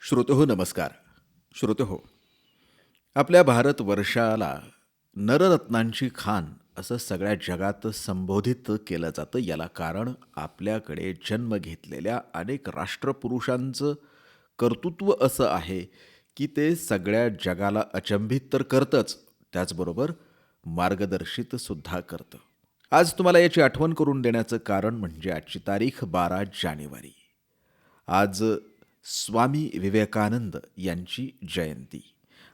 श्रोतेहो नमस्कार. श्रोतेहो, आपल्या भारतवर्षाला नररत्नांची खाण असं सगळ्या जगात संबोधित केलं जातं. याला कारण आपल्याकडे जन्म घेतलेल्या अनेक राष्ट्रपुरुषांचं कर्तृत्व असं आहे की ते सगळ्या जगाला अचंबित तर करतंच, त्याचबरोबर मार्गदर्शितसुद्धा करतं. आज तुम्हाला याची आठवण करून देण्याचं कारण म्हणजे आजची तारीख 12 जानेवारी. आज स्वामी विवेकानंद यांची जयंती.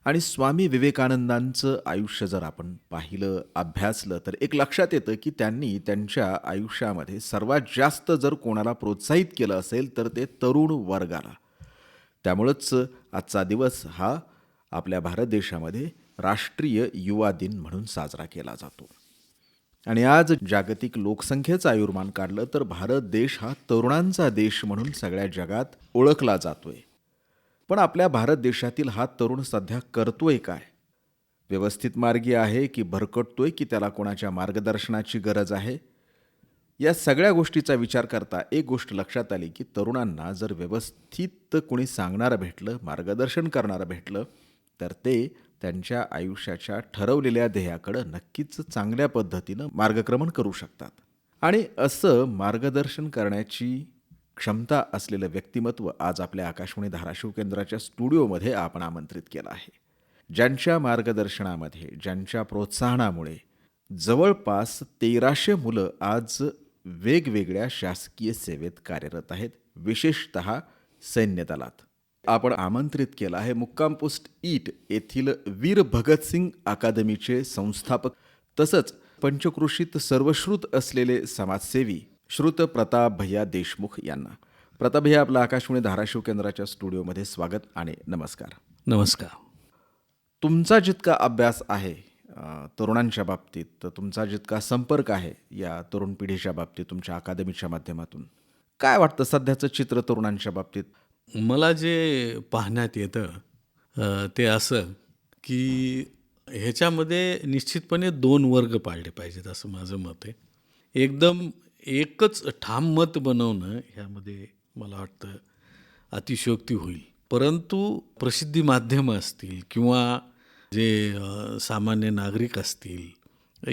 आणि स्वामी विवेकानंदांचं आयुष्य जर आपण पाहिलं, अभ्यासलं तर एक लक्षात येतं की त्यांनी त्यांच्या आयुष्यामध्ये सर्वात जास्त जर कोणाला प्रोत्साहित केलं असेल तर ते तरुण वर्गाला. त्यामुळंच आजचा दिवस हा आपल्या भारत देशामध्ये राष्ट्रीय युवा दिन म्हणून साजरा केला जातो. आणि आज जागतिक लोकसंख्येचं आयुर्मान काढलं तर भारत देश हा तरुणांचा देश म्हणून सगळ्या जगात ओळखला जातोय. पण आपल्या भारत देशातील हा तरुण सध्या करतोय काय? व्यवस्थित मार्गी आहे की भरकटतोय की त्याला कोणाच्या मार्गदर्शनाची गरज आहे? या सगळ्या गोष्टीचा विचार करता एक गोष्ट लक्षात आली की तरुणांना जर व्यवस्थित कोणी सांगणारं भेटलं, मार्गदर्शन करणारं भेटलं तर ते त्यांच्या आयुष्याच्या ठरवलेल्या ध्येयाकडं नक्कीच चांगल्या पद्धतीनं मार्गक्रमण करू शकतात. आणि असं मार्गदर्शन करण्याची क्षमता असलेलं व्यक्तिमत्व आज आपल्या आकाशवाणी धाराशिव केंद्राच्या स्टुडिओमध्ये आपण आमंत्रित केलं आहे. ज्यांच्या मार्गदर्शनामध्ये, ज्यांच्या प्रोत्साहनामुळे जवळपास 1300 मुलं आज वेगवेगळ्या शासकीय सेवेत कार्यरत आहेत, विशेषतः सैन्य दलात. आपण आमंत्रित केलं आहे मुक्काम पोस्ट ईट येथील वीर भगतसिंग अकादमीचे संस्थापक तसंच पंचक्रोशीत सर्वश्रुत असलेले समाजसेवी श्रुत प्रताप भैया देशमुख यांना. प्रताप भैया, आपलं आकाशवाणी धाराशिव केंद्राच्या स्टुडिओमध्ये स्वागत आणि नमस्कार. नमस्कार. तुमचा जितका अभ्यास आहे तरुणांच्या बाबतीत, तर तुमचा जितका संपर्क आहे या तरुण पिढीच्या बाबतीत तुमच्या अकादमीच्या माध्यमातून, काय वाटतं सध्याचं चित्र तरुणांच्या बाबतीत? मला जे पाहण्यात येतं ते असं की ह्याच्यामध्ये निश्चितपणे 2 वर्ग पाळले पाहिजेत असं माझं मत आहे. एकदम एकच ठाम मत बनवणं ह्यामध्ये मला वाटतं अतिशयोक्ती होईल. परंतु प्रसिद्धी माध्यमं असतील किंवा जे सामान्य नागरिक असतील,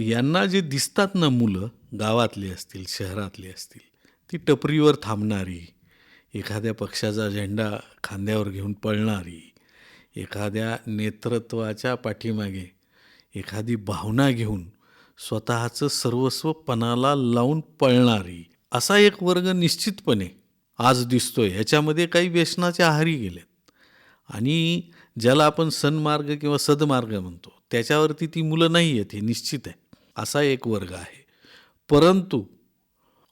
यांना जे दिसतात ना मुलं, गावातली असतील, शहरातली असतील, ती टपरीवर थांबणारी, एखाद्या पक्षाचा झेंडा खांद्यावर घेऊन पळणारी, एखाद्या नेतृत्वाच्या पाठीमागे एखादी भावना घेऊन स्वतःचं सर्वस्व पणाला लावून पळणारी, असा एक वर्ग निश्चितपणे आज दिसतोय. ह्याच्यामध्ये काही व्यसनाच्या आहारी गेलेत आणि ज्याला आपण सन्मार्ग किंवा सदमार्ग म्हणतो त्याच्यावरती ती मुलं नाही आहेत, हे निश्चित आहे. असा एक वर्ग आहे. परंतु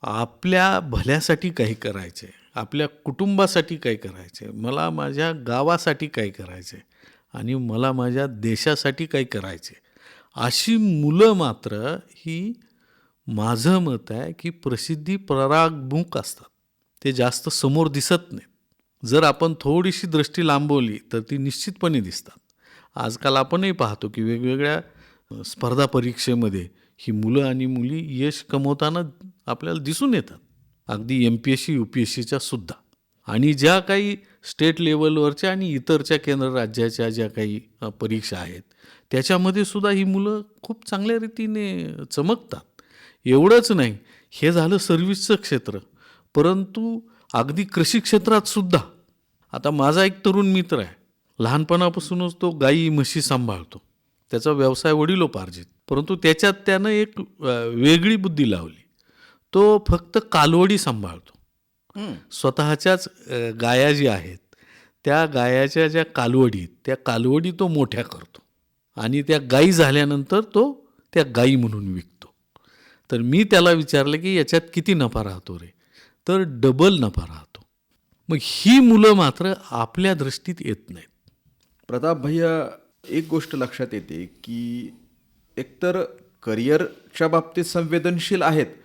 आपल्या भल्यासाठी काही करायचं आहे, आपल्या कुटुंबासाठी काय करायचं आहे, मला माझ्या गावासाठी काय करायचं आहे आणि मला माझ्या देशासाठी काय करायचं आहे, अशी मुलं मात्र ही माझं मत आहे की प्रसिद्धी परागमुख असतात. ते जास्त समोर दिसत नाहीत. जर आपण थोडीशी दृष्टी लांबवली तर ती निश्चितपणे दिसतात. आजकाल आपणही पाहतो की वेगवेगळ्या स्पर्धा परीक्षेमध्ये ही मुलं आणि मुली यश कमवताना आपल्याला दिसून येतात. अगदी MPSC UPSCच्या सुद्धा. आणि ज्या काही स्टेट लेवलवरच्या आणि इतरच्या केंद्र राज्याच्या ज्या काही परीक्षा आहेत त्याच्यामध्ये सुद्धा ही मुलं खूप चांगल्या रीतीने चमकतात. एवढंच नाही, हे झालं सर्व्हिसचं क्षेत्र, परंतु अगदी कृषी क्षेत्रात सुद्धा. आता माझा एक तरुण मित्र आहे, लहानपणापासूनच तो गाई म्हशी सांभाळतो. त्याचा व्यवसाय वडिलोपार्जित, परंतु त्याच्यात त्यानं एक वेगळी बुद्धी लावली. तो फक्त कालवडी सांभाळतो. स्वतःच्याच गाया ज्या आहेत त्या गायाच्या ज्या कालवडी, त्या कालवडी तो मोठ्या करतो आणि त्या गायी झाल्यानंतर तो त्या गायी म्हणून विकतो. तर मी त्याला विचारलं की याच्यात किती नफा राहतो रे? तर डबल नफा राहतो. मग ही मुलं मात्र आपल्या दृष्टीत येत नाहीत. प्रताप भैया, एक गोष्ट लक्षात येते की एकतर करिअरच्या बाबतीत संवेदनशील आहेत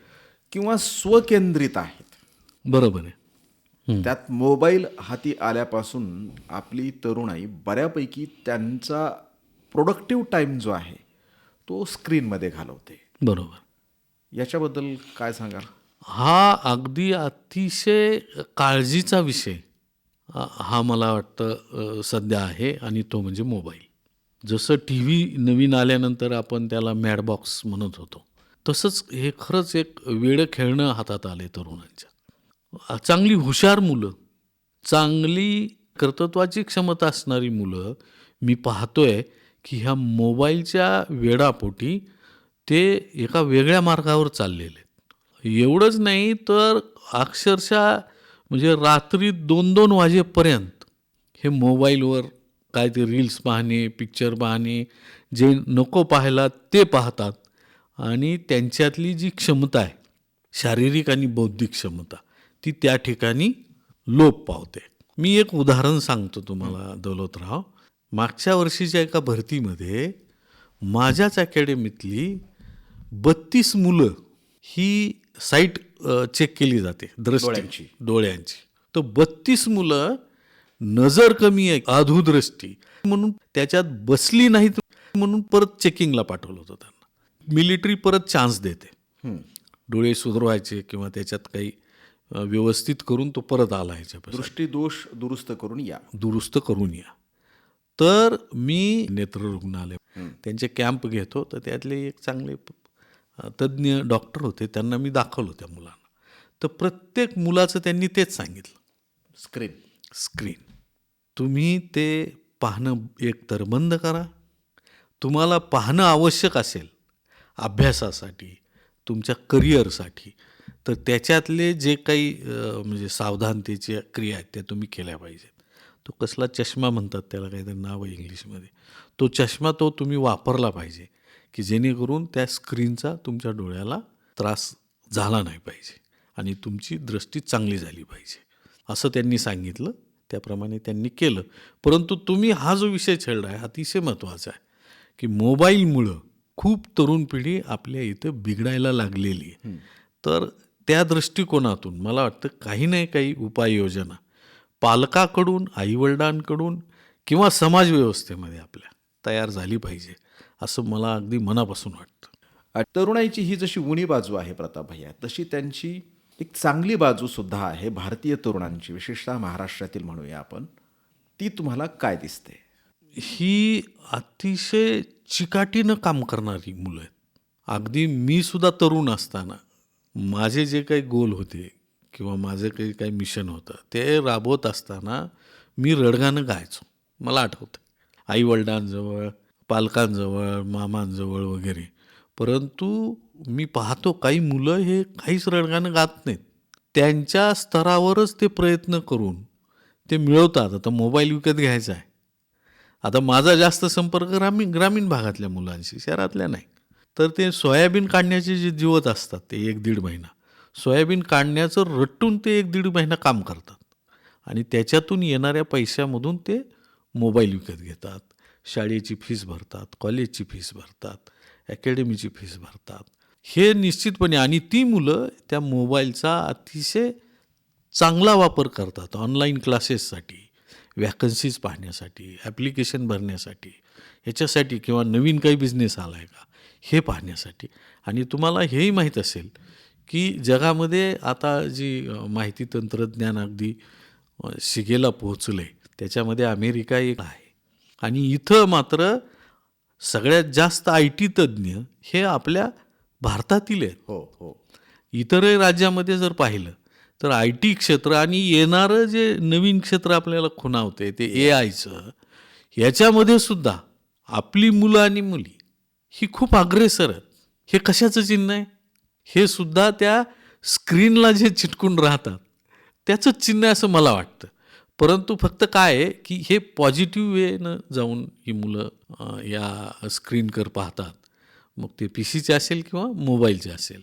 किंवा स्वकेंद्रित आहेत. बरोबर आहे. त्यात मोबाईल हाती आल्यापासून आपली तरुणाई बऱ्यापैकी त्यांचा प्रोडक्टिव्ह टाईम जो आहे तो स्क्रीनमध्ये घालवते. बरोबर. याच्याबद्दल काय सांगाल? हा अगदी अतिशय काळजीचा विषय हा मला वाटतं सध्या आहे आणि तो म्हणजे मोबाईल. जसं टी व्ही नवीन आल्यानंतर आपण त्याला मॅडबॉक्स म्हणत होतो, तसंच हे खरंच एक वेडं खेळणं हातात आले तरुणांच्या. चांगली हुशार मुलं, चांगली कर्तृत्वाची क्षमता असणारी मुलं मी पाहतोय, की ह्या मोबाईलच्या वेडापोटी ते एका वेगळ्या मार्गावर चाललेले आहेत. एवढंच नाही तर अक्षरशः म्हणजे रात्री 2-2 वाजेपर्यंत हे मोबाईलवर काय ते रील्स पाहणे, पिक्चर पाहणे, जे नको पाहायला ते पाहतात आणि त्यांच्यातली जी क्षमता आहे, शारीरिक आणि बौद्धिक क्षमता, ती त्या ठिकाणी लोप पावते. मी एक उदाहरण सांगतो तुम्हाला दौलतराव. मागच्या वर्षीच्या एका भरतीमध्ये माझ्याच अकॅडमीतली 32 मुलं ही साईट चेक केली जाते डोळ्यांची. डोळ्यांची. तर 32 मुलं नजर कमी आहे, अधोदृष्टी म्हणून त्याच्यात बसली नाहीत म्हणून परत चेकिंगला पाठवलं होतं त्यांना. मिलिटरी परत चान्स देते. डोळे सुधारायचे किंवा त्याच्यात काही व्यवस्थित करून तो परत आला ह्याच्यापासून. दृष्टीदोष दुरुस्त करून या. दुरुस्त करून या. तर मी नेत्ररुग्णालय त्यांचे कॅम्प घेतो, तर त्यातले एक चांगले तज्ज्ञ डॉक्टर होते, त्यांना मी दाखवलं त्या मुलांना. तर प्रत्येक मुलाचं त्यांनी तेच सांगितलं, स्क्रीन तुम्ही ते पाहणं एकतर बंद करा. तुम्हाला पाहणं आवश्यक असेल अभ्यासासाठी, तुमच्या करिअरसाठी, तर त्याच्यातले जे काही म्हणजे सावधानतेच्या क्रिया आहेत त्या तुम्ही केल्या पाहिजेत. तो कसला चष्मा म्हणतात त्याला, काहीतरी नाव आहे इंग्लिशमध्ये. तो चष्मा तुम्ही वापरला पाहिजे, की जेणेकरून त्या स्क्रीनचा तुमच्या डोळ्याला त्रास झाला नाही पाहिजे आणि तुमची दृष्टी चांगली झाली पाहिजे, असं त्यांनी सांगितलं. त्याप्रमाणे त्यांनी केलं. परंतु तुम्ही हा जो विषय छेडला आहे अतिशय महत्त्वाचा आहे, की मोबाईलमुळं खूप तरुण पिढी आपल्या इथं बिघडायला लागलेली आहे. तर त्या दृष्टिकोनातून मला वाटतं काही नाही काही उपाययोजना पालकाकडून, आईवडिलांकडून किंवा समाजव्यवस्थेमध्ये आपल्या तयार झाली पाहिजे, असं मला अगदी मनापासून वाटतं. तरुणाईची ही जशी उणी बाजू आहे प्रताप भैया, तशी त्यांची एक चांगली बाजू सुद्धा आहे भारतीय तरुणांची, विशेषतः महाराष्ट्रातील म्हणूया आपण. ती तुम्हाला काय दिसते? ही अतिशय चिकाटीनं काम करणारी मुलं आहेत. अगदी मी सुद्धा तरुण असताना माझे जे काही गोल होते किंवा माझं काही मिशन होतं ते राबवत असताना मी रडगाणं गायचो. मला आठवतं आईवडिलांजवळ, पालकांजवळ, मामांजवळ वगैरे. परंतु मी पाहतो काही मुलं हे काहीच रडगाणं गात नाहीत. त्यांच्या स्तरावरच ते प्रयत्न करून ते मिळवतात. आता मोबाईल विकत घ्यायचा आहे. आता माझा जास्त संपर्क ग्रामीण भागातल्या मुलांशी, शहरातल्या नाही. तर ते सोयाबीन काढण्याचे जे जीवत असतात ते 1-1.5 महिना, सोयाबीन काढण्याचं रट्टून ते 1-1.5 महिना काम करतात आणि त्याच्यातून येणाऱ्या पैशामधून ते मोबाईल विकत घेतात, शाळेची फीस भरतात, कॉलेजची फीस भरतात, अकॅडमीची फीस भरतात. हे निश्चितपणे. आणि ती मुलं त्या मोबाईलचा अतिशय चांगला वापर करतात ऑनलाईन क्लासेससाठी, वॅकन्सीज पाहण्यासाठी, ॲप्लिकेशन भरण्यासाठी, ह्याच्यासाठी किंवा नवीन काही बिझनेस आला आहे का हे पाहण्यासाठी. आणि तुम्हाला हेही माहीत असेल की जगामध्ये आता जी माहिती तंत्रज्ञान अगदी शिगेला पोहोचलं आहे, त्याच्यामध्ये अमेरिका एक आहे आणि इथं मात्र सगळ्यात जास्त IT तज्ज्ञ हे आपल्या भारतातील आहेत. हो. इतरही राज्यामध्ये जर पाहिलं तर IT क्षेत्र आणि येणारं जे नवीन क्षेत्र आपल्याला खुणावते ते AIचं, याच्यामध्ये सुद्धा आपली मुलं आणि मुली ही खूप अग्रेसर आहेत. हे कशाचं चिन्ह आहे? हे सुद्धा त्या स्क्रीनला जे चिटकून राहतात त्याचंच चिन्ह आहे असं मला वाटतं. परंतु फक्त काय आहे की हे पॉझिटिव्ह वेनं जाऊन ही मुलं या स्क्रीनकर पाहतात. मग ते PCचे असेल किंवा मोबाईलचे असेल.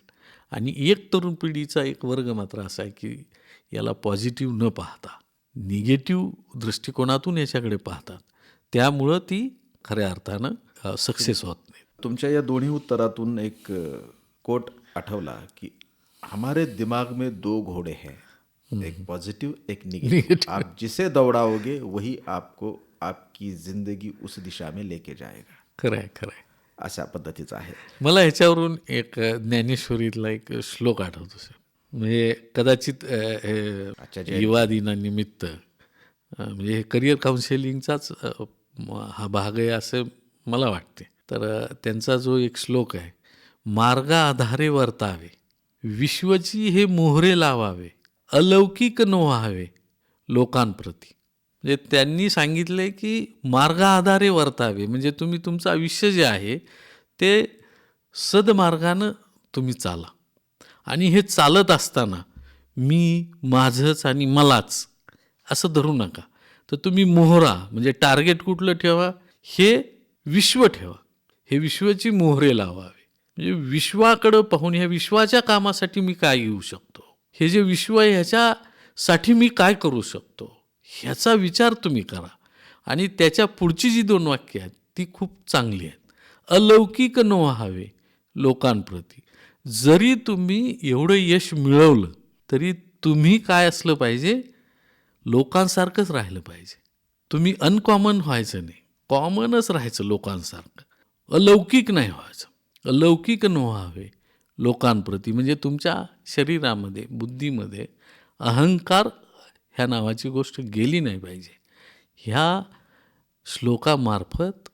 आणि एक तरुण पिढीचा एक वर्ग मात्र असा आहे की याला पॉझिटिव्ह न पाहता निगेटिव्ह दृष्टिकोनातून याच्याकडे पाहतात. त्यामुळं ती खऱ्या अर्थानं सक्सेस होत नाही. तुमच्या या दोन्ही उत्तरातून एक कोट आठवला की हमारे दिमाग में 2 घोड़े हैं, एक पॉजिटिव एक निगेटिव. आप जिसे दौड़ाओगे वही आपको आपकी जिंदगी उस दिशा में लेके जाएगा. खरं आहे. अशा पद्धतीचं आहे. मला ह्याच्यावरून एक ज्ञानेश्वरीतला एक श्लोक आठवतो सर. म्हणजे कदाचित युवा दिनानिमित्त म्हणजे हे करिअर काउन्सिलिंगचाच हा भाग आहे असं मला वाटते. तर त्यांचा जो एक श्लोक आहे, मार्गा आधारे वर्तावे, विश्वची हे मोहरे लावावे, अलौकिक नो व्हावे लोकांप्रती. म्हणजे त्यांनी सांगितले की मार्गा आधारे वर्तावे, म्हणजे तुम्ही तुमचं आयुष्य जे आहे ते सदमार्गानं तुम्ही चाला. आणि हे चालत असताना मी, माझंच आणि मलाच असं धरू नका. तर तुम्ही मोहरा म्हणजे टार्गेट कुठलं ठेवा, हे विश्व ठेवा. हे विश्वाची मोहरे लावावे. म्हणजे विश्वाकडं पाहून ह्या विश्वाच्या कामासाठी मी काय येऊ शकतो, हे जे विश्व आहे ह्याच्यासाठी मी काय करू शकतो, ह्याचा विचार तुम्ही करा. आणि त्याच्या पुढची जी 2 वाक्य आहेत ती खूप चांगली आहेत. अलौकिक न व्हावे लोकांप्रती. जरी तुम्ही एवढं यश मिळवलं तरी तुम्ही काय असलं पाहिजे, लोकांसारखंच राहिलं पाहिजे. तुम्ही अनकॉमन व्हायचं नाही, कॉमनच राहायचं लोकांसारखं. अलौकिक नाही व्हायचं. अलौकिक न व्हावे लोकांप्रती म्हणजे तुमच्या शरीरामध्ये, बुद्धीमध्ये अहंकार ह्या नावाची गोष्ट गेली नाही पाहिजे. ह्या श्लोकामार्फत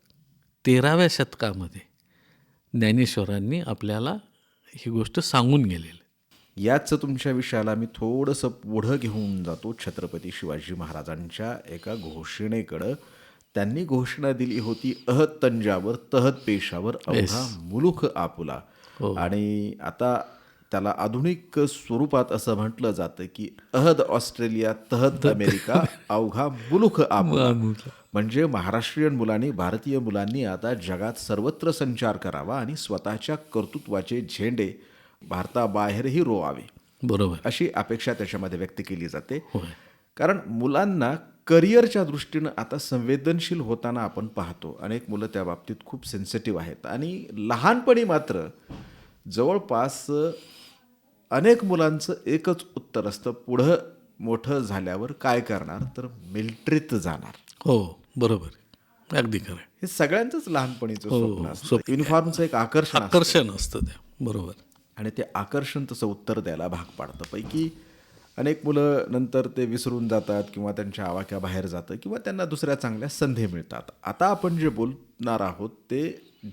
13व्या शतकामध्ये ज्ञानेश्वरांनी आपल्याला ही गोष्ट सांगून गेलेली. याच तुमच्या विषयाला मी थोडंसं पुढं घेऊन जातो छत्रपती शिवाजी महाराजांच्या एका घोषणेकडं. त्यांनी घोषणा दिली होती, अहत तंजावर तहत पेशावर अवघा मुलुख आपुला. आणि आता त्याला आधुनिक स्वरूपात असं म्हटलं जातं की अहद ऑस्ट्रेलिया तहत अमेरिका अवघा मुलुख आपुला. म्हणजे महाराष्ट्रीयन मुलांनी, भारतीय मुलांनी आता जगात सर्वत्र संचार करावा आणि स्वतःच्या कर्तृत्वाचे झेंडे भारताबाहेरही रोवावे, बरोबर. अशी अपेक्षा त्याच्यामध्ये व्यक्त केली जाते. कारण मुलांना करिअरच्या दृष्टीनं आता संवेदनशील होताना आपण पाहतो. अनेक मुलं त्या बाबतीत खूप सेन्सिटिव्ह आहेत. आणि लहानपणी मात्र जवळपास अनेक मुलांचं एकच उत्तर असतं, पुढं मोठं झाल्यावर काय करणार, तर मिलिटरीत जाणार. हो, बरोबर, अगदी खरं. हे सगळ्यांचंच लहानपणीचं स्वप्न असतं. युनिफॉर्मचं एक आकर्षण असतं त्या, बरोबर. आणि ते आकर्षण तसं उत्तर द्यायला भाग पाडतं. पैकी अनेक मुलं नंतर ते विसरून जातात किंवा त्यांच्या आवाक्याबाहेर जातं किंवा त्यांना दुसऱ्या चांगल्या संधी मिळतात. आता आपण जे बोलणार आहोत ते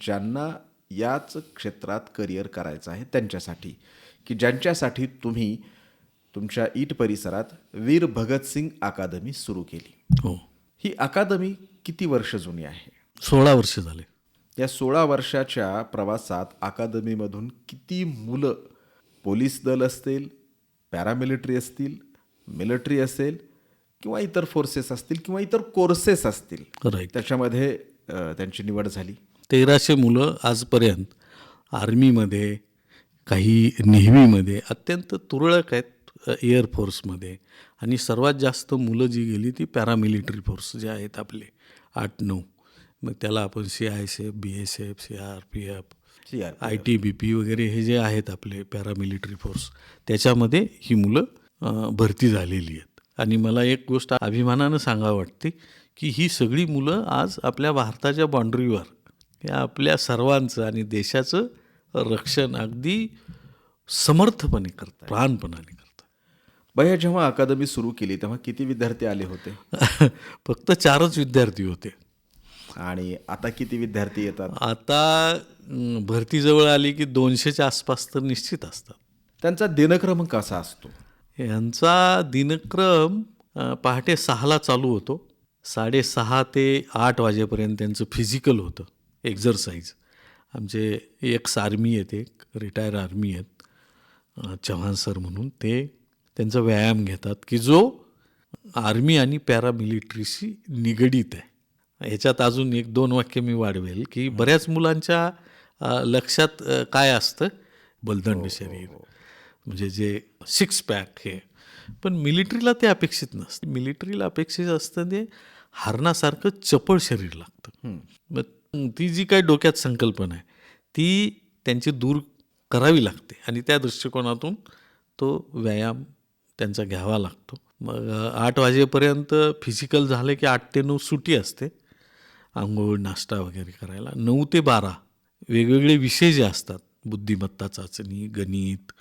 ज्यांना याच क्षेत्रात करिअर करायचं आहे त्यांच्यासाठी, की ज्यांच्यासाठी तुम्ही तुमच्या ईट परिसरात वीर भगतसिंग अकादमी सुरू केली. हो. ही अकादमी किती वर्ष जुनी आहे? 16 वर्ष झाले. या 16 वर्षाच्या प्रवासात अकादमीमधून किती मुलं पोलीस दल असतील, पॅरामिलिटरी असतील, मिलिटरी असेल किंवा इतर फोर्सेस असतील किंवा इतर कोर्सेस असतील, राईट, त्याच्यामध्ये त्यांची निवड झाली? 1300 मुलं आजपर्यंत आर्मीमध्ये, काही नेव्हीमध्ये, अत्यंत तुरळक आहेत एअरफोर्समध्ये. आणि सर्वात जास्त मुलं जी गेली ती पॅरामिलिटरी फोर्स जे आहेत आपले 8-9. मग त्याला आपण CISF, BSF, CRPF, ITBP वगैरे हे जे आहेत आपले पॅरामिलिटरी फोर्स, त्याच्यामध्ये ही मुलं भरती झालेली आहेत. आणि मला एक गोष्ट अभिमानानं सांगावं वाटते की ही सगळी मुलं आज आपल्या भारताच्या बाँड्रीवर या आपल्या सर्वांचं आणि देशाचं रक्षण अगदी समर्थपणे करतात, प्राणपणाने करतात. भैया, जेव्हा अकादमी सुरू केली तेव्हा किती विद्यार्थी आले होते? फक्त 4च विद्यार्थी होते. आणि आता किती विद्यार्थी येतात? आता भरती जवळ आली की 200च्या आसपास तर निश्चित असतात. त्यांचा दिनक्रम कसा असतो? यांचा दिनक्रम पहाटे 6ला चालू होतो. 6:30 ते 8 वाजेपर्यंत त्यांचं फिजिकल होतं, एक्झरसाईज. आमचे एक्स आर्मी आहेत, एक रिटायर आर्मी आहेत चव्हाण सर म्हणून, ते त्यांचा व्यायाम घेतात की जो आर्मी आणि पॅरामिलिटरीशी निगडीत आहे. ह्याच्यात अजून 1-2 वाक्य मी वाढवेल की बऱ्याच मुलांच्या लक्षात काय असतं, बलदंड शरीर म्हणजे जे 6 पॅक हे. पण मिलिटरीला ते अपेक्षित नसतं. मिलिटरीला अपेक्षित असतं ते हरणासारखं चपळ शरीर लागतं. मग ती जी काही डोक्यात संकल्पना आहे ती त्यांची दूर करावी लागते आणि त्या दृष्टिकोनातून तो व्यायाम त्यांचा घ्यावा लागतो. मग 8 वाजेपर्यंत फिजिकल झालं की 8 ते 9 सुटी असते, आंघोळ नाश्ता वगैरे करायला. 9 ते 12 वेगवेगळे विषय जे असतात, बुद्धिमत्ता चाचणी, गणित,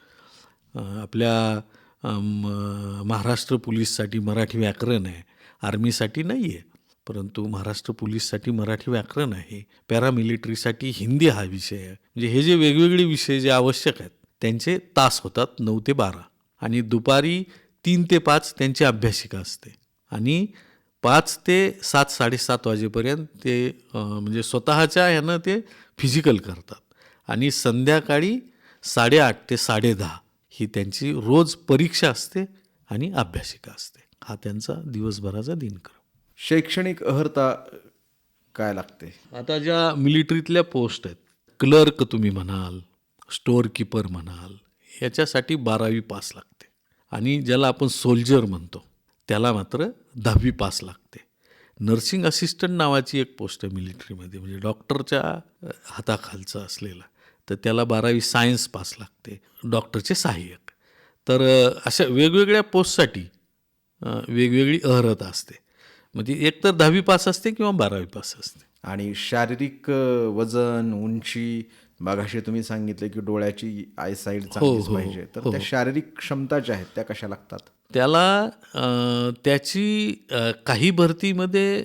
आपल्या महाराष्ट्र पोलीससाठी मराठी व्याकरण आहे, आर्मीसाठी नाही आहे, परंतु महाराष्ट्र पोलीससाठी मराठी व्याकरण आहे, पॅरामिलिटरीसाठी हिंदी हा विषय आहे. म्हणजे हे जे वेगवेगळे विषय जे आवश्यक आहेत त्यांचे तास होतात 9 ते 12 आणि दुपारी 3 ते 5 त्यांची अभ्यासिका असते आणि 5 ते 7 साडेसात वाजेपर्यंत ते म्हणजे स्वतःच्या ह्यानं ते फिजिकल करतात आणि संध्याकाळी 8:30 ते 10:30 ही त्यांची रोज परीक्षा असते आणि अभ्यासिका असते. हा त्यांचा दिवसभराचा दिनक्रम. शैक्षणिक अर्हता काय लागते? आता ज्या मिलिटरीतल्या पोस्ट आहेत, क्लर्क तुम्ही म्हणाल, स्टोअर कीपर म्हणाल, याच्यासाठी 12वी पास लागते आणि ज्याला आपण सोल्जर म्हणतो त्याला मात्र 10वी पास लागते. नर्सिंग असिस्टंट नावाची एक पोस्ट आहे मिलिटरीमध्ये, म्हणजे डॉक्टरच्या हाताखालचं असलेला, तर त्याला 12वी सायन्स पास लागते, डॉक्टरचे सहाय्यक. तर अशा वेगवेगळ्या पोस्टसाठी वेगवेगळी अर्हता असते. म्हणजे एक तर 10वी पास असते किंवा 12वी पास असते. आणि शारीरिक वजन, उंची, मगाशी तुम्ही सांगितलं की डोळ्याची आयसाईट चांगलीच पाहिजे, तर त्या शारीरिक क्षमता ज्या आहेत त्या कशा लागतात? त्याला त्याची काही भरतीमध्ये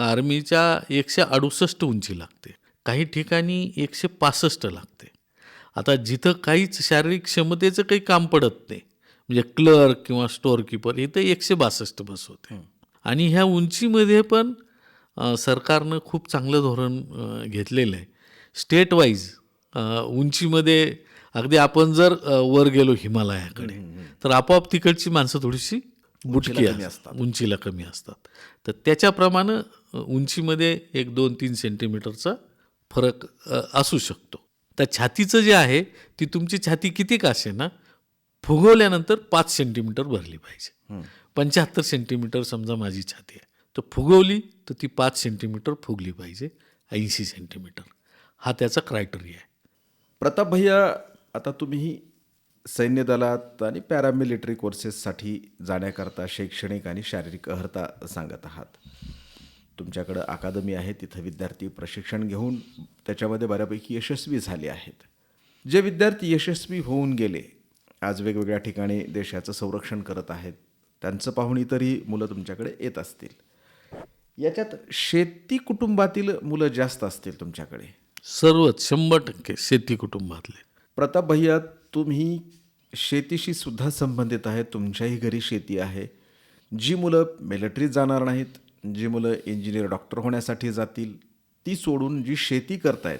आर्मीच्या 168 उंची लागते, काही ठिकाणी 165 लागते. आता जिथं काहीच शारीरिक क्षमतेचं काही काम पडत नाही, म्हणजे क्लर्क किंवा स्टोअर कीपर, इथं 162 बस होते. आणि ह्या उंचीमध्ये पण सरकारनं खूप चांगलं धोरण घेतलेलं आहे. स्टेट वाईज उंचीमध्ये अगदी आपण जर वर गेलो हिमालयाकडे तर आपोआप तिकडची माणसं थोडीशी बुटकी असतात, उंचीला कमी असतात. तर त्याच्याप्रमाणे उंचीमध्ये 1, 2, 3 सेंटीमीटरचा फरक असू शकतो. तर छातीचं जे आहे ती तुमची छाती किती का असे ना, फुगवल्यानंतर 5 सेंटीमीटर भरली पाहिजे. 75 सेंटीमीटर समजा माझी छाती आहे, तर फुगवली तर ती 5 सेंटीमीटर फुगली पाहिजे, 80 सेंटीमीटर. हा त्याचा क्रायटेरिया आहे. प्रताप भैया, आता तुम्ही सैन्य दलात आणि पॅरामिलिटरी कोर्सेससाठी जाण्याकरता शैक्षणिक आणि शारीरिक अर्हता सांगत आहात. तुमच्याकडं अकादमी आहे, तिथं विद्यार्थी प्रशिक्षण घेऊन त्याच्यामध्ये बऱ्यापैकी यशस्वी झाले आहेत. जे विद्यार्थी यशस्वी होऊन गेले, आज वेगवेगळ्या ठिकाणी देशाचं संरक्षण करत आहेत, त्यांचं पाहून इतरही मुलं तुमच्याकडे येत असतील. याच्यात शेती कुटुंबातील मुलं जास्त असतील तुमच्याकडे. सर्वच 100% शेती कुटुंबातले. प्रताप भैया, तुम्ही शेतीशी सुद्धा संबंधित आहे, तुमच्याही घरी शेती आहे. जी मुलं मिलिटरीत जाणार नाहीत, जी मुलं इंजिनियर डॉक्टर होण्यासाठी जातील, ती सोडून जी शेती करतायत,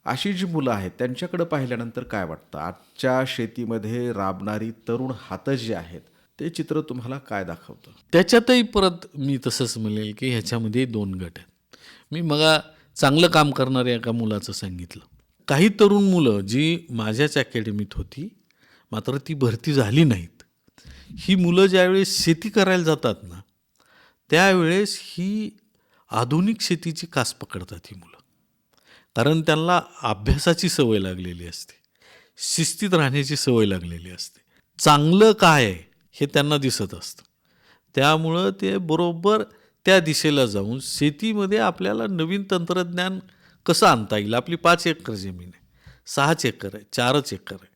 अशी जी मुलं आहेत त्यांच्याकडे पाहिल्यानंतर काय वाटतं? आजच्या शेतीमध्ये राबणारी तरुण हातं जी आहेत ते चित्र तुम्हाला काय दाखवतं? त्याच्यातही परत मी तसंच म्हणेल की ह्याच्यामध्ये 2 गट आहेत. मी मग चांगलं काम करणाऱ्या एका मुलाचं सांगितलं. काही तरुण मुलं जी माझ्याच अकॅडमीत होती, मात्र ती भरती झाली नाहीत. ही मुलं ज्यावेळेस शेती करायला जातात ना, त्यावेळेस ही आधुनिक शेतीची कास पकडतात ही मुलं. कारण त्यांना अभ्यासाची सवय लागलेली असते, शिस्तीत राहण्याची सवय लागलेली असते, चांगलं काय आहे हे त्यांना दिसत असतं. त्यामुळं ते बरोबर त्या दिशेला जाऊन शेतीमध्ये आपल्याला नवीन तंत्रज्ञान कसं आणता येईल. आपली 5 एकर जमीन आहे, 6 एकर आहे, 4 एकर आहे,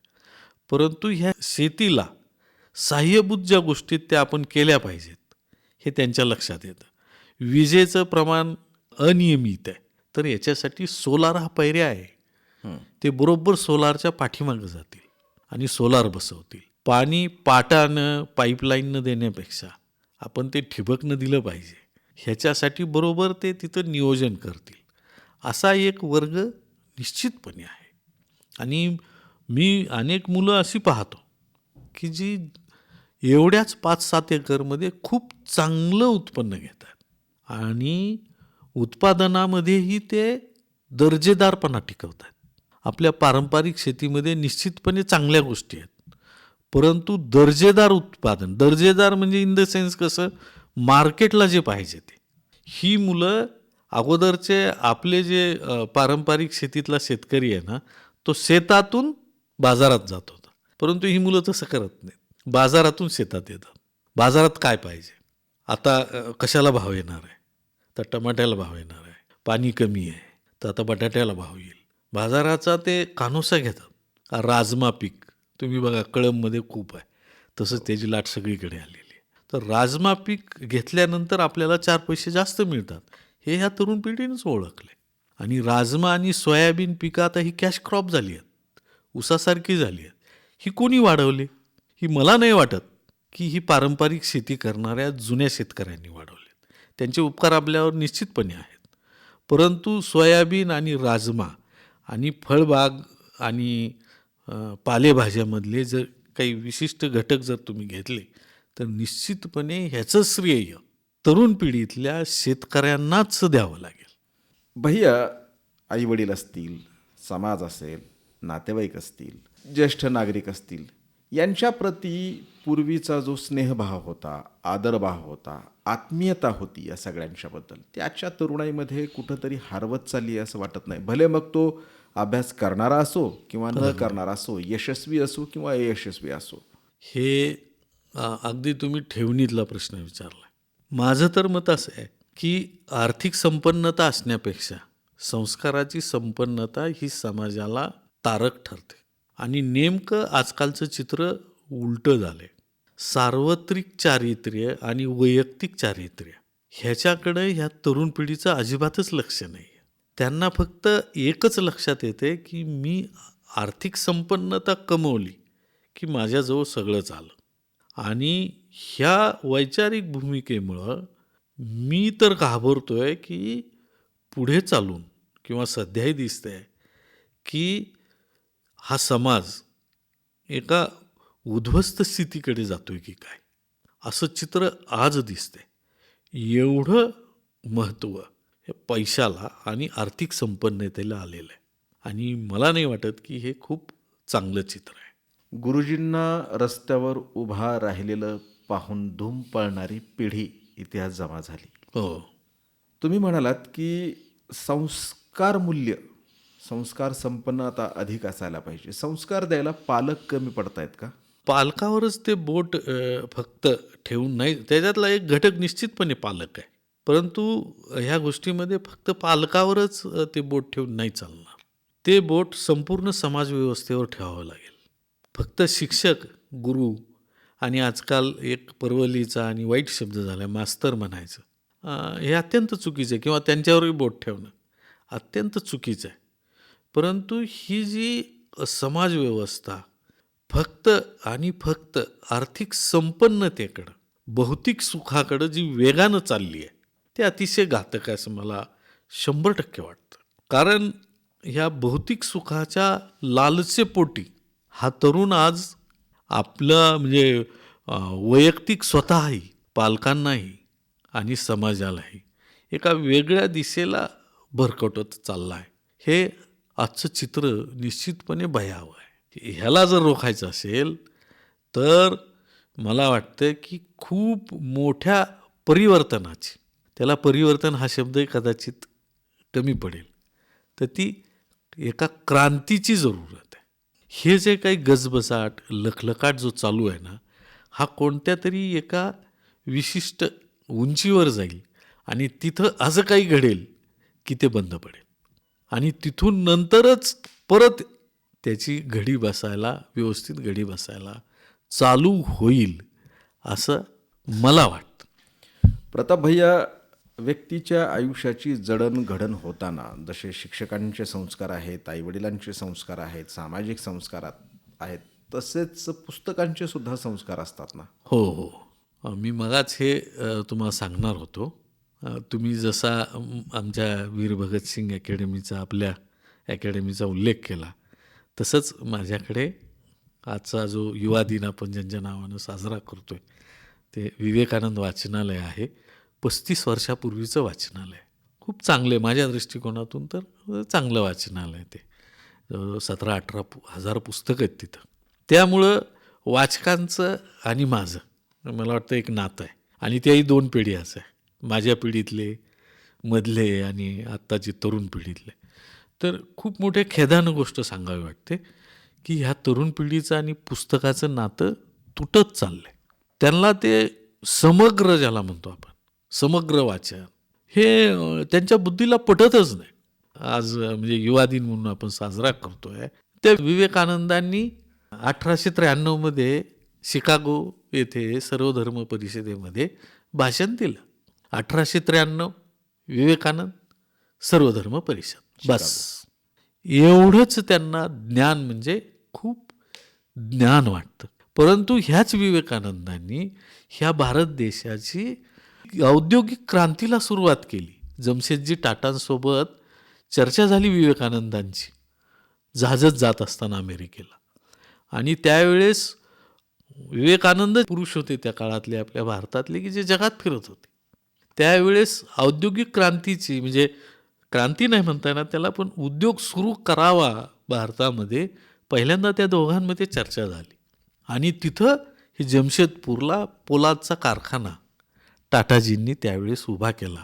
परंतु ह्या शेतीला सहाय्यभूत ज्या गोष्टी त्या आपण केल्या पाहिजेत हे त्यांच्या लक्षात येतं. विजेचं प्रमाण अनियमित आहे, तर याच्यासाठी सोलार हा पर्याय आहे. ते बरोबर सोलारच्या पाठीमागं जातील आणि सोलार बसवतील. पाणी पाटानं पाईपलाईननं देण्यापेक्षा आपण ते ठिबकनं दिलं पाहिजे, ह्याच्यासाठी बरोबर ते तिथं नियोजन करतील. असा एक वर्ग निश्चितपणे आहे. आणि मी अनेक मुलं अशी पाहतो की जी एवढ्याच 5-7 एकरमध्ये खूप चांगलं उत्पन्न घेतात आणि उत्पादनामध्येही ते दर्जेदारपणा टिकवतात. आपल्या पारंपरिक शेतीमध्ये निश्चितपणे चांगल्या गोष्टी आहेत, परंतु दर्जेदार उत्पादन, दर्जेदार म्हणजे इन द सेन्स कसं, मार्केटला जे पाहिजे ते. ही मुलं अगोदरचे आपले जे पारंपरिक शेतीतला शेतकरी आहे ना, तो शेतातून बाजारात जात होता, परंतु ही मुलं तसं करत नाहीत. बाजारातून शेतात येतात. बाजारात काय पाहिजे, आता कशाला भाव येणार आहे, तर टमाट्याला भाव येणार आहे, पाणी कमी आहे तर आता बटाट्याला भाव येईल. बाजाराचा ते कानोसा घेतात. राजमा पीक तुम्ही बघा, कळंबमध्ये खूप आहे, तसंच त्याची लाट सगळीकडे आलेली आहे. तर राजमा पीक घेतल्यानंतर आपल्याला 4 पैसे जास्त मिळतात, हे ह्या तरुण पिढीनेच ओळखले. आणि राजमा आणि सोयाबीन पिकं आता ही कॅश क्रॉप झाली आहेत, ऊसासारखी झाली आहेत. ही कोणी वाढवली? ही मला नाही वाटत की ही पारंपरिक शेती करणाऱ्या जुन्या शेतकऱ्यांनी वाढवली. त्यांचे उपकार आपल्यावर निश्चितपणे आहेत. परंतु सोयाबीन आणि राजमा आणि फळबाग आणि पालेभाज्यामधले जर काही विशिष्ट घटक जर तुम्ही घेतले, तर निश्चितपणे ह्याचं श्रेय तरुण पिढीतल्या शेतकऱ्यांनाच द्यावं लागेल. भैया, आई वडील असतील, समाज असेल, नातेवाईक असतील, ज्येष्ठ नागरिक असतील, यांच्याप्रती पूर्वीचा जो स्नेहभाव होता, आदरभाव होता, आत्मीयता होती या सगळ्यांच्याबद्दल, ती आजच्या तरुणाईमध्ये कुठंतरी हरवत चालली आहे असं वाटत नाही. भले मग तो अभ्यास करणारा असो किंवा न करणारा असो, यशस्वी असो किंवा अयशस्वी असो. हे अगदी तुम्ही ठेवणीतला प्रश्न विचारला. माझं तर मत असं आहे की आर्थिक संपन्नता असण्यापेक्षा संस्काराची संपन्नता ही समाजाला तारक ठरते. आणि नेमकं आजकालचं चित्र उलटं झालं आहे. सार्वत्रिक चारित्र्य आणि वैयक्तिक चारित्र्य ह्याच्याकडे ह्या तरुण पिढीचं अजिबातच लक्ष नाही आहे. त्यांना फक्त एकच लक्षात येते की मी आर्थिक संपन्नता कमवली की माझ्याजवळ सगळंच आलं. आणि ह्या वैचारिक भूमिकेमुळं मी तर घाबरतोय की पुढे चालून किंवा सध्याही दिसतंय की हा समाज एका उद्ध्वस्त स्थितीकडे जातोय की काय, असं चित्र आज दिसतंय. एवढं महत्त्व हे पैशाला आणि आर्थिक संपन्नतेला आलेलं आहे. आणि मला नाही वाटत की हे खूप चांगलं चित्र आहे. गुरुजींना रस्त्यावर उभा राहिलेलं पाहून धूम पळणारी पिढी इतिहास जमा झाली. हो. तुम्ही म्हणालात की संस्कार मूल्य, संस्कार संपन्न आता अधिक असायला पाहिजे. संस्कार द्यायला पालक कमी पडतायत का? पालकावरच ते बोट फक्त ठेवून नाही, त्याच्यातला एक घटक निश्चितपणे पालक आहे. परंतु ह्या गोष्टीमध्ये फक्त पालकावरच ते बोट ठेवून नाही चालणार. ते बोट संपूर्ण समाजव्यवस्थेवर ठेवावं लागेल. फक्त शिक्षक, गुरु आणि आजकाल एक परवलीचा आणि वाईट शब्द झाला आहे मास्तर म्हणायचं, हे अत्यंत चुकीचं आहे. किंवा त्यांच्यावरही बोट ठेवणं अत्यंत चुकीचं आहे. परंतु ही जी समाजव्यवस्था फक्त आणि फक्त आर्थिक संपन्नतेकडं, भौतिक सुखाकडं जी वेगानं चालली आहे, ते अतिशय घातक आहे असं मला 100% वाटतं. कारण ह्या भौतिक सुखाच्या लालसेपोटी हा तरुण आज आपलं म्हणजे वैयक्तिक स्वतःही, पालकांनाही आणि समाजालाही एका वेगळ्या दिशेला भरकटत चालला आहे. हे आजचं चित्र निश्चितपणे भयावह आहे. ह्याला जर रोखायचं असेल तर मला वाटतं की खूप मोठ्या परिवर्तनाची, त्याला परिवर्तन हा शब्दही कदाचित कमी पडेल, तर ती एका क्रांतीची जरूरत आहे. हे जे काही गजबजाट, लखलखाट जो चालू आहे ना, हा कोणत्या तरी एका विशिष्ट उंचीवर जाईल आणि तिथं असं काही घडेल की ते बंद पडेल. आणि तिथून नंतरच परत त्याची घडी बसायला, व्यवस्थित घडी बसायला चालू होईल असं मला वाटतं. प्रताप भैया, व्यक्तीच्या आयुष्याची जडणघडण होताना जसे शिक्षकांचे संस्कार आहेत, आईवडिलांचे संस्कार आहेत, सामाजिक संस्कार आहेत, तसेच पुस्तकांचे सुद्धा संस्कार असतात ना? हो हो, मी मगाच हे तुम्हाला सांगणार होतो. तुम्ही जसा आमच्या वीर भगतसिंग अकॅडमीचा, आपल्या अकॅडमीचा उल्लेख केला, तसंच माझ्याकडे आजचा जो युवा दिन आपण ज्यांच्या नावानं साजरा करतो आहे, ते विवेकानंद वाचनालय आहे. 35 वर्षापूर्वीचं वाचनालय, खूप चांगलं आहे माझ्या दृष्टिकोनातून, तर चांगलं वाचनालय आहे ते. 17-18 हजार पुस्तकं आहेत तिथं. त्यामुळं वाचकांचं आणि माझं मला वाटतं एक नातं आहे. आणि त्याही 2 पिढी असं आहे, माझ्या पिढीतले, मधले आणि आत्ताची तरुण पिढीतले. तर खूप मोठ्या खेदानं गोष्ट सांगावी वाटते की ह्या तरुण पिढीचं आणि पुस्तकाचं नातं तुटत चाललं आहे. त्यांना ते समग्र, ज्याला म्हणतो आपण समग्र वाचन, हे त्यांच्या बुद्धीला पटतच नाही. आज म्हणजे युवा दिन म्हणून आपण साजरा करतोय, त्या विवेकानंदांनी 1893 मध्ये शिकागो येथे सर्वधर्म परिषदेमध्ये भाषण दिलं. 1893 विवेकानंद सर्वधर्म परिषद. बस एवढंच त्यांना ज्ञान म्हणजे खूप ज्ञान वाटतं. परंतु ह्याच विवेकानंदांनी ह्या भारत देशाची औद्योगिक क्रांतीला सुरुवात केली. जमशेदजी टाटांसोबत चर्चा झाली विवेकानंदांची जहाजत जात असताना अमेरिकेला. आणि त्यावेळेस विवेकानंद पुरुष होते त्या काळातले आपल्या भारतातले की जे जगात फिरत होते. त्यावेळेस औद्योगिक क्रांतीची म्हणजे क्रांती नाही म्हणता येणार त्याला, पण उद्योग सुरू करावा भारतामध्ये पहिल्यांदा त्या दोघांमध्ये चर्चा झाली. आणि तिथं हे जमशेदपूरला पोलादचा कारखाना टाटाजींनी त्यावेळेस उभा केला.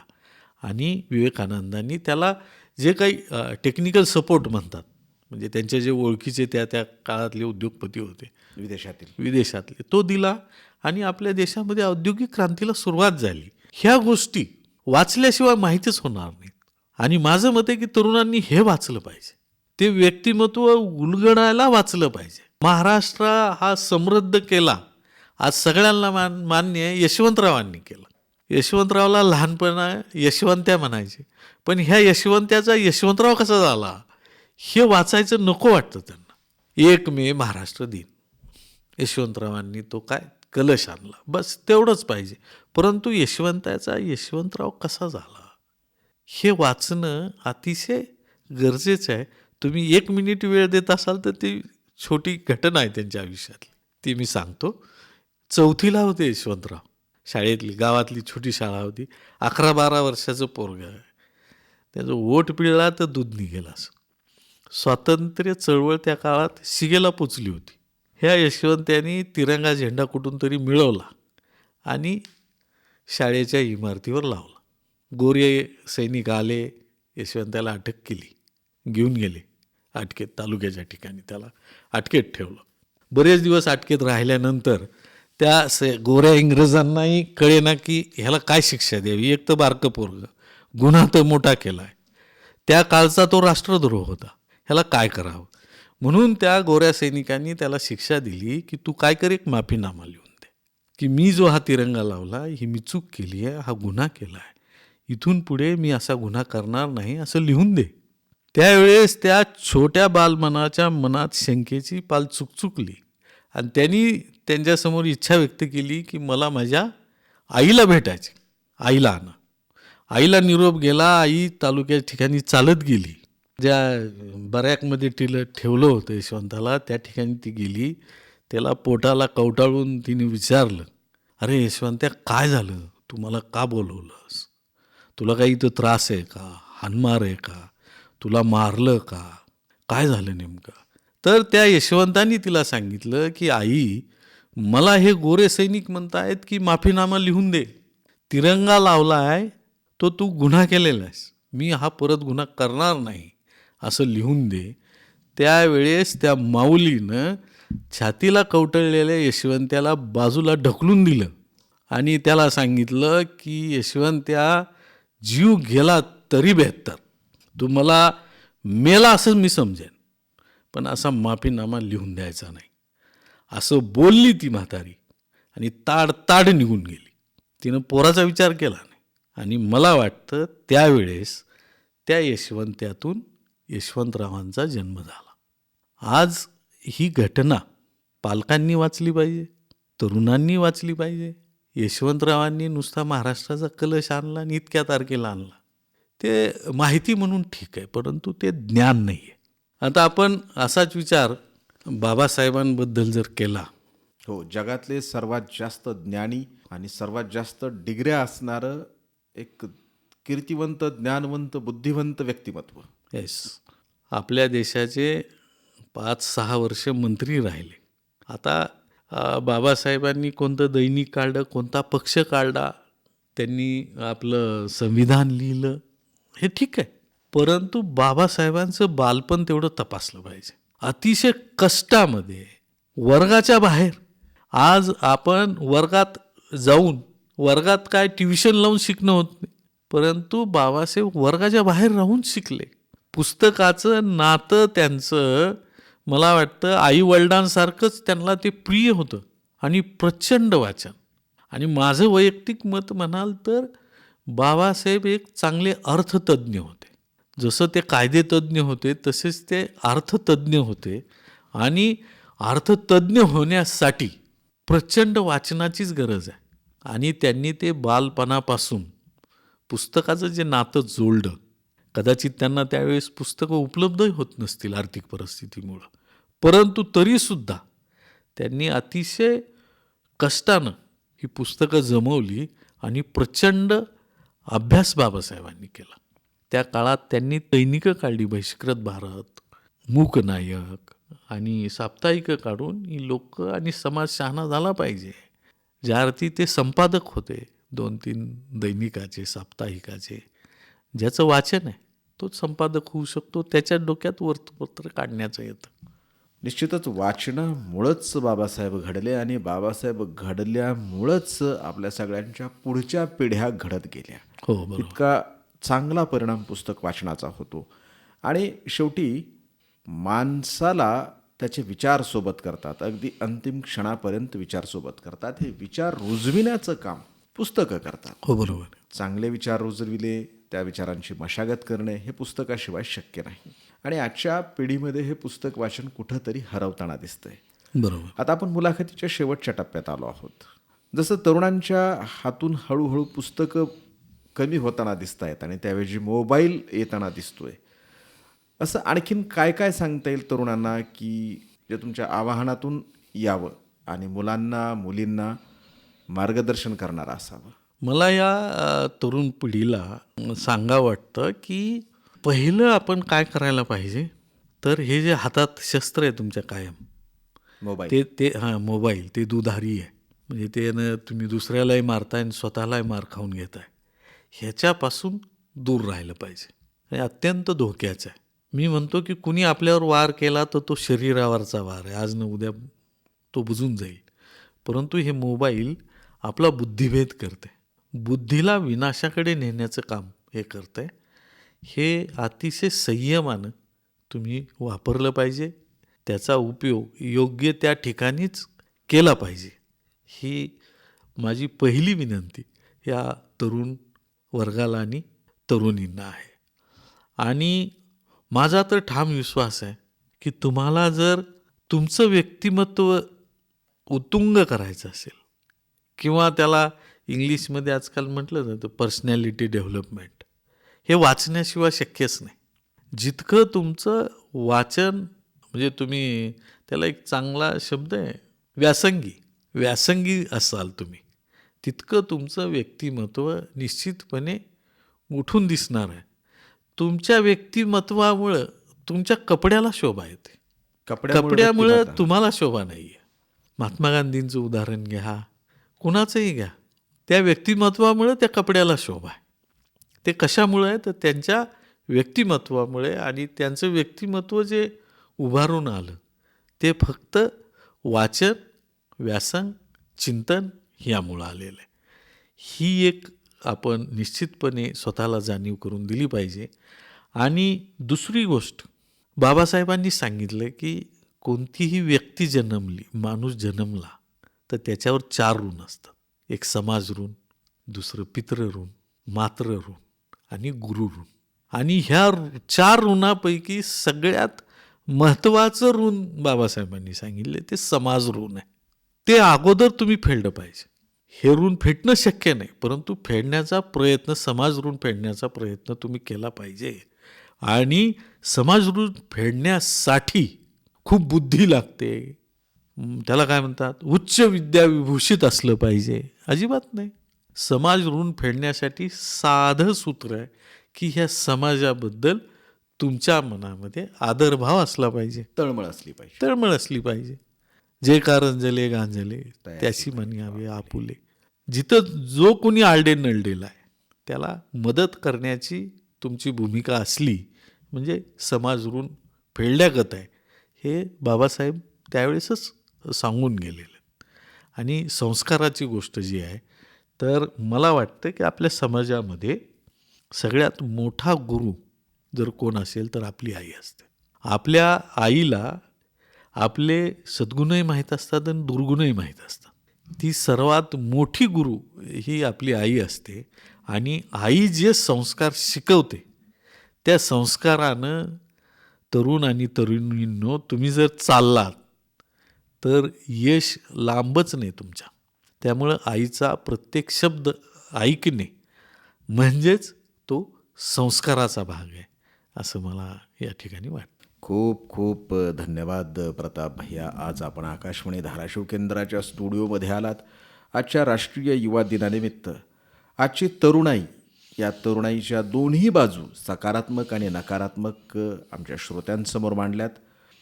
आणि विवेकानंदांनी त्याला जे काही टेक्निकल सपोर्ट म्हणतात, म्हणजे त्यांचे जे ओळखीचे त्या काळातले उद्योगपती होते विदेशातले, तो दिला. आणि आपल्या देशामध्ये औद्योगिक क्रांतीला सुरुवात झाली. ह्या गोष्टी वाचल्याशिवाय माहितीच होणार नाहीत. आणि माझं मत आहे की तरुणांनी हे वाचलं पाहिजे, ते व्यक्तिमत्व उलगडायला वाचलं पाहिजे. महाराष्ट्र हा समृद्ध केला आज सगळ्यांना मान्य आहे, यशवंतरावांनी केला. यशवंतरावला लहानपणा यशवंत्या म्हणायचे, पण ह्या यशवंत्याचा यशवंतराव कसा झाला हे वाचायचं नको वाटतं त्यांना. 1 मे महाराष्ट्र दिन, यशवंतरावांनी तो काय कलश आणला, बस तेवढंच पाहिजे. परंतु यशवंताचा यशवंतराव कसा झाला हे वाचणं अतिशय गरजेचं आहे. तुम्ही 1 मिनिट वेळ देत असाल तर ती छोटी घटना आहे त्यांच्या आयुष्यातली, ती मी सांगतो. 4थीला होते यशवंतराव, शाळेतली गावातली छोटी शाळा होती. 11-12 वर्षाचं पोरगं आहे. त्याचं ओठ पिळला तर दूध निघेल असं. स्वातंत्र्य चळवळ त्या काळात शिगेला पोचली होती. ह्या यशवंत्यांनी तिरंगा झेंडा कुठून तरी मिळवला आणि शाळेच्या इमारतीवर लावला. गोरे सैनिक आले, यशवंताला अटक केली, घेऊन गेले अटकेत, तालुक्याच्या ठिकाणी त्याला अटकेत ठेवलं. बरेच दिवस अटकेत राहिल्यानंतर त्या गोऱ्या इंग्रजांनाही कळेना की ह्याला काय शिक्षा द्यावी. एक तर बारकं पोरगं, गुन्हा तर मोठा केला आहे, त्या काळचा तो राष्ट्रद्रोह होता, ह्याला काय करावं. म्हणून त्या गोऱ्या सैनिकांनी त्याला शिक्षा दिली की तू काय कर, एक माफीनामा लिहून दे की मी जो हा तिरंगा लावला ही मी चूक केली आहे, हा गुन्हा केला आहे, इथून पुढे मी असा गुन्हा करणार नाही असं लिहून दे. त्यावेळेस त्या छोट्या बालमनाच्या मनात शंकेची पाल चुकचुकली आणि त्यांनी त्यांच्यासमोर इच्छा व्यक्त केली की मला माझ्या आईला भेटायचे, आईला आणा. आईला निरोप गेला. आई तालुक्या ठिकाणी चालत गेली, ज्या बरॅकमध्ये ठेवलं होतं यशवंताला त्या ठिकाणी ती गेली. त्याला पोटाला कवटाळून तिने विचारलं, अरे यशवंत्या काय झालं, तू मला का बोलवलंस, तुला काही इथं त्रास आहे का, हानमार आहे का, तुला मारलं का, काय झालं नेमकं. तर त्या यशवंतांनी तिला सांगितलं की आई, मला हे गोरे सैनिक म्हणतायत की माफीनामा लिहून दे, तिरंगा लावला आहे तो तू गुन्हा केलेला आहेस, मी हा परत गुन्हा करणार नाही असं लिहून दे. त्यावेळेस त्या माऊलीनं छातीला कवटळलेल्या यशवंत्याला बाजूला ढकलून दिलं आणि त्याला सांगितलं की यशवंत्या, जीव गेला तरी बेहत्तर, तू मला मेला असं मी समजेन, पण असा माफीनामा लिहून द्यायचा नाही. असं बोलली ती म्हातारी आणि ताड निघून गेली. तिनं पोराचा विचार केला नाही. आणि मला वाटतं त्यावेळेस त्या यशवंत्यातून यशवंतरावांचा जन्म झाला. आज ही घटना पालकांनी वाचली पाहिजे, तरुणांनी वाचली पाहिजे. यशवंतरावांनी नुसता महाराष्ट्राचा कलश आणला आणि इतक्या तारखेला आणला, ते माहिती म्हणून ठीक आहे, परंतु ते ज्ञान नाही आहे. आता आपण असाच विचार बाबासाहेबांबद्दल जर केला, हो, जगातले सर्वात जास्त ज्ञानी आणि सर्वात जास्त डिग्र्या असणारं एक कीर्तिवंत, ज्ञानवंत, बुद्धिवंत व्यक्तिमत्व. येस, आपल्या देशाचे 5-6 वर्ष मंत्री राहिले. आता बाबासाहेबांनी कोणतं दैनिक काढलं, कोणता पक्ष काढला, त्यांनी आपलं संविधान लिहिलं, हे ठीक आहे, परंतु बाबासाहेबांचं बालपण तेवढं तपासलं पाहिजे. अतिशय कष्टामध्ये, वर्गाच्या बाहेर. आज आपण वर्गात जाऊन, वर्गात काय ट्युशन लावून शिकणं होत नाही, परंतु बाबासाहेब वर्गाच्या बाहेर राहून शिकले. पुस्तकाचं नातं त्यांचं मला वाटतं आईवडिलांसारखंच त्यांना ते प्रिय होतं. आणि प्रचंड वाचन. आणि माझं वैयक्तिक मत म्हणाल तर बाबासाहेब एक चांगले अर्थतज्ज्ञ होते. जसं ते कायदेतज्ज्ञ होते तसेच ते अर्थतज्ज्ञ होते. आणि अर्थतज्ज्ञ होण्यासाठी प्रचंड वाचनाचीच गरज आहे. आणि त्यांनी ते बालपणापासून पुस्तकाचं जे नातं जोडलं. कदाचित त्यांना त्यावेळेस पुस्तकं उपलब्धही होत नसतील आर्थिक परिस्थितीमुळं, परंतु तरीसुद्धा त्यांनी अतिशय कष्टानं ही पुस्तकं जमवली आणि प्रचंड अभ्यास बाबासाहेबांनी केला. त्या काळात त्यांनी दैनिकं काढली, बहिष्कृत भारत, मूकनायक आणि साप्ताहिकं काढून ही लोक आणि समाज शहाणा झाला पाहिजे. ज्या अर्थी ते संपादक होते 2-3 दैनिकाचे, साप्ताहिकाचे. ज्याचं वाचन आहे तोच संपादक होऊ शकतो. त्याच्या डोक्यात वृत्तपत्र काढण्याचं येतं. निश्चितच वाचनामुळंच बाबासाहेब घडले आणि बाबासाहेब घडल्यामुळंच आपल्या सगळ्यांच्या पुढच्या पिढ्या घडत गेल्या. हो, बरोबर. इतका चांगला परिणाम पुस्तक वाचनाचा होतो. आणि शेवटी माणसाला त्याचे विचार सोबत करतात, अगदी अंतिम क्षणापर्यंत विचार सोबत करतात. हे विचार रुजविण्याचं काम पुस्तकं करतात. हो, बरोबर. चांगले विचार रुजविले, त्या विचारांची मशागत करणे हे पुस्तकाशिवाय शक्य नाही. आणि आजच्या पिढीमध्ये हे पुस्तक वाचन कुठंतरी हरवताना दिसतंय. बरोबर. आता आपण मुलाखतीच्या शेवटच्या टप्प्यात आलो आहोत. जसं तरुणांच्या हातून हळूहळू पुस्तकं कमी होताना दिसत आहेत आणि त्याऐवजी मोबाईल येताना दिसतोय, असं आणखीन काय काय सांगता येईल तरुणांना की जे तुमच्या आवाहनातून यावं आणि मुलांना मुलींना मार्गदर्शन करणारं असावं? मला या तरुण पिढीला सांगावं वाटतं की पहिलं आपण काय करायला पाहिजे, तर हे जे हातात शस्त्र आहे तुमच्या कायम, मोबाईल ते मोबाईल ते दुधारी आहे. म्हणजे ते तुम्ही दुसऱ्यालाही मारताय आणि स्वतःलाही मार खाऊन घेताय. ह्याच्यापासून दूर राहिलं पाहिजे. हे अत्यंत धोक्याचं आहे. मी म्हणतो की कुणी आपल्यावर वार केला तर तो शरीरावरचा वार आहे. आज न उद्या तो बुजून जाईल. परंतु हे मोबाईल आपला बुद्धिभेद करते, बुद्धीला विनाशाकडे नेण्याचं काम हे करते. हे अतिशय संयमानं तुम्ही वापरलं पाहिजे. त्याचा उपयोग योग्य त्या ठिकाणीच केला पाहिजे. ही माझी पहिली विनंती या तरुण वर्गाला आणि तरुणींना आहे. आणि माझा तर ठाम विश्वास आहे की तुम्हाला जर तुमचं व्यक्तिमत्व उत्तुंग करायचं असेल किंवा त्याला इंग्लिशमध्ये आजकाल म्हटलं जातं पर्सनॅलिटी डेव्हलपमेंट, हे वाचण्याशिवाय शक्यच नाही. जितकं तुमचं वाचन, म्हणजे तुम्ही त्याला एक चांगला शब्द आहे व्यासंगी असाल तुम्ही, तितकं तुमचं व्यक्तिमत्व निश्चितपणे उठून दिसणार आहे. तुमच्या व्यक्तिमत्वामुळं तुमच्या कपड्याला शोभा येते, कपड्यामुळं तुम्हाला शोभा नाही आहे. महात्मा गांधींचं उदाहरण घ्या, कुणाचंही घ्या, त्या व्यक्तिमत्वामुळे त्या कपड्याला शोभा आहे. ते कशामुळे आहे तर त्यांच्या व्यक्तिमत्वामुळे. आणि त्यांचं व्यक्तिमत्व जे उभारून आलं ते फक्त वाचन, व्यासन, चिंतन यामुळं आलेलं आहे. ही एक आपण निश्चितपणे स्वतःला जाणीव करून दिली पाहिजे. आणि दुसरी गोष्ट, बाबासाहेबांनी सांगितलं की कोणतीही व्यक्ती जन्मली, माणूस जन्मला तर त्याच्यावर 4 ऋण असतात. एक समाज ऋण, दुसरं पितृ ऋण, मातृ ऋण आणि गुरु ऋण. आणि ह्या 4 ऋणापैकी सगळ्यात महत्त्वाचं ऋण बाबासाहेबांनी सांगितले ते समाज ऋण आहे. ते अगोदर तुम्ही फेडलं पाहिजे. हे ऋण फेडणं शक्य नाही, परंतु फेडण्याचा प्रयत्न, समाज ऋण फेडण्याचा प्रयत्न तुम्ही केला पाहिजे. आणि समाज ऋण फेडण्यासाठी खूप बुद्धी लागते. त्याला काय म्हणतात, उच्च विद्याविभूषित असलं पाहिजे? अजिबात नाही. समाज ऋण फेडण्यासाठी साधं सूत्र आहे की ह्या समाजाबद्दल तुमच्या मनामध्ये आदरभाव असला पाहिजे, तळमळ असली पाहिजे. जे कारंजले गांजले त्याची म्हणावे आपुले. जिथं जो कोणी आलडे नळडेला आहे त्याला मदत करण्याची तुमची भूमिका असली म्हणजे समाज ऋण फेडल्यागत आहे. हे बाबासाहेब त्यावेळेसच सांगून गेलेलं. आणि संस्काराची गोष्ट जी आहे, तर मला वाटतं की आपल्या समाजामध्ये सगळ्यात मोठा गुरु जर कोण असेल तर आपली आई असते. आपल्या आईला आपले सद्गुणही माहीत असतात आणि दुर्गुणही माहीत असतात. ती सर्वात मोठी गुरु ही आपली आई असते आणि आई जे संस्कार शिकवते त्या संस्कारानं तरुण आणि तरुणींनो तुम्ही जर चाललात तर यश लांबच नाही तुमच्या. त्यामुळं आईचा प्रत्येक शब्द ऐकणे म्हणजेच तो संस्काराचा भाग आहे असं मला या ठिकाणी वाटतं. खूप खूप धन्यवाद प्रताप भैया. आज आपण आकाशवाणी धाराशिव केंद्राच्या स्टुडिओमध्ये आलात. आजच्या राष्ट्रीय युवा दिनानिमित्त आजची तरुणाई, या तरुणाईच्या दोन्ही बाजू सकारात्मक आणि नकारात्मक आमच्या श्रोत्यांसमोर मांडल्यात.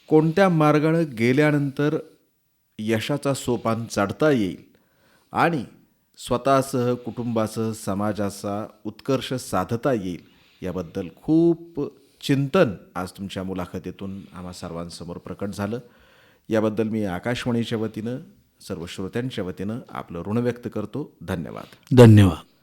कोणत्या मार्गानं गेल्यानंतर यशाचा सोपान चढता येईल आणि स्वतःसह कुटुंबासह समाजाचा उत्कर्ष साधता येईल याबद्दल खूप चिंतन आज तुमच्या मुलाखतीतून आम्हा सर्वांसमोर प्रकट झालं. याबद्दल मी आकाशवाणीच्या वतीनं सर्व श्रोत्यांच्या वतीनं आपलं ऋण व्यक्त करतो. धन्यवाद. धन्यवाद.